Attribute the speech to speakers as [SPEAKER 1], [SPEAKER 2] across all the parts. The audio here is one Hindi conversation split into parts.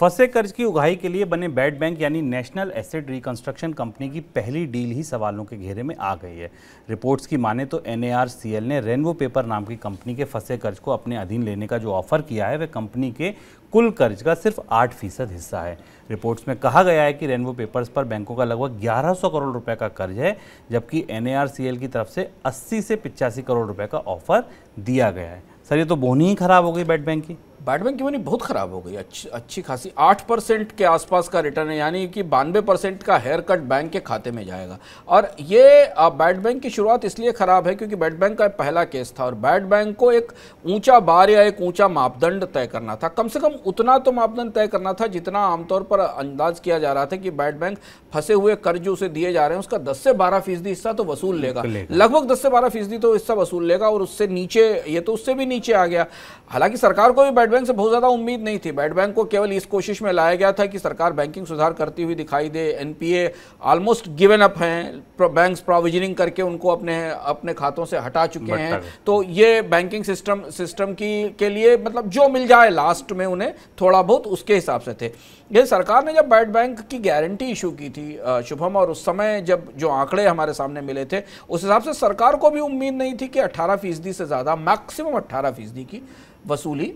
[SPEAKER 1] फंसे कर्ज की उगाही के लिए बने बैड बैंक यानी नेशनल एसेट रिकंस्ट्रक्शन कंपनी की पहली डील ही सवालों के घेरे में आ गई है। रिपोर्ट्स की माने तो NARCL ने रेनबो पेपर नाम की कंपनी के फंसे कर्ज को अपने अधीन लेने का जो ऑफर किया है वह कंपनी के कुल कर्ज का सिर्फ 8% हिस्सा है। रिपोर्ट्स में कहा गया है कि रेनबो पेपर्स पर बैंकों का लगभग 1100 करोड़ रुपए का कर्ज है, जबकि NARCL की तरफ से 80 से 85 करोड़ रुपए का ऑफर दिया गया है। सर, ये तो बोनी ही खराब हो गई बैड बैंक की।
[SPEAKER 2] बैड बैंक की बोनी बहुत ख़राब हो गई। अच्छी खासी 8% के आसपास का रिटर्न है, यानी कि 92% का हेयर कट बैंक के खाते में जाएगा। और ये बैड बैंक की शुरुआत इसलिए ख़राब है क्योंकि बैड बैंक का पहला केस था और बैड बैंक को एक ऊंचा बार या एक ऊंचा मापदंड तय करना था। कम से कम उतना तो मापदंड तय करना था जितना आमतौर पर अंदाज किया जा रहा था कि बैड बैंक फंसे हुए कर्ज उसे दिए जा रहे हैं उसका 10 से 12% हिस्सा तो वसूल लेगा, लगभग 10 से 12% तो हिस्सा वसूल लेगा। और उससे नीचे, ये तो उससे भी नीचे आ गया। हालांकि सरकार को भी बैड बैंक से बहुत ज़्यादा उम्मीद नहीं थी। बैड बैंक को केवल इस कोशिश में लाया गया था कि सरकार बैंकिंग सुधार करती हुई दिखाई दे। NPA ऑलमोस्ट गिवन अप हैं, बैंक्स प्रोविजनिंग करके उनको अपने खातों से हटा चुके हैं। तो ये बैंकिंग सिस्टम के लिए मतलब जो मिल जाए लास्ट में उन्हें थोड़ा बहुत, उसके हिसाब से थे। ये सरकार ने जब बैड बैंक की गारंटी इशू की थी शुभम, और उस समय जब जो आंकड़े हमारे सामने मिले थे उस हिसाब से सरकार को भी उम्मीद नहीं थी कि 18% से ज़्यादा, मैक्सिमम 18% की वसूली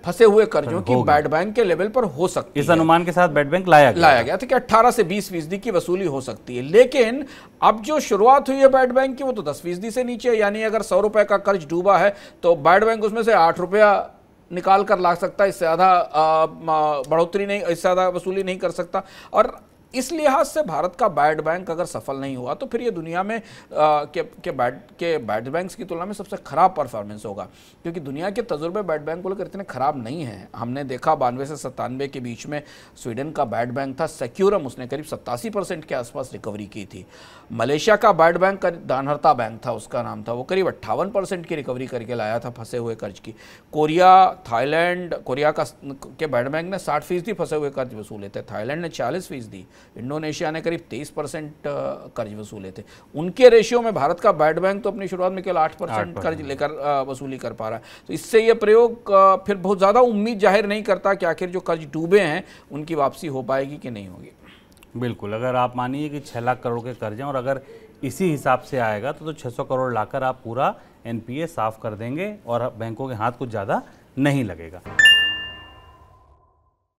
[SPEAKER 2] फंसे हुए कर्जों की बैड बैंक के लेवल पर हो सकती है।
[SPEAKER 1] इस अनुमान के साथ बैड बैंक लाया गया
[SPEAKER 2] था कि 18 से 20% की वसूली हो सकती है। लेकिन अब जो शुरुआत हुई है बैड बैंक की वो तो 10% से नीचे है। यानी अगर 100 रुपए का कर्ज डूबा है तो बैड बैंक उसमें से 8 रुपया निकाल कर ला सकता है, इससे ज़्यादा बढ़ोतरी नहीं, इससे ज़्यादा वसूली नहीं कर सकता। और इस लिहाज से भारत का बैड बैंक अगर सफल नहीं हुआ तो फिर ये दुनिया में बैड बैंक्स की तुलना में सबसे खराब परफॉर्मेंस होगा, क्योंकि दुनिया के तजुर्बे बैड बैंक को लेकर इतने खराब नहीं हैं। हमने देखा 92 से 97 के बीच में स्वीडन का बैड बैंक था सेक्यूरम, उसने करीब 87% के आसपास रिकवरी की थी। मलेशिया का बैड बैंक दानहर्ता बैंक था, उसका नाम था, वो करीब 58% की रिकवरी करके लाया था फंसे हुए कर्ज की। कोरिया, थाईलैंड, कोरिया के बैड बैंक ने 60% फंसे हुए कर्ज वसूले थे, थाईलैंड ने 40%, इंडोनेशिया ने करीब 23% कर्ज वसूले थे। उनके रेशियो में भारत का बैड बैंक तो अपनी शुरुआत में केवल 8% कर्ज लेकर वसूली कर पा रहा है। तो इससे ये प्रयोग फिर बहुत ज़्यादा उम्मीद जाहिर नहीं करता कि आखिर जो कर्ज डूबे हैं उनकी वापसी हो पाएगी कि नहीं होगी।
[SPEAKER 1] बिल्कुल, अगर आप मानिए कि 6 लाख करोड़ के कर्ज हैं और अगर इसी हिसाब से आएगा तो 600 करोड़ लाकर आप पूरा NPA साफ कर देंगे और बैंकों के हाथ कुछ ज़्यादा नहीं लगेगा।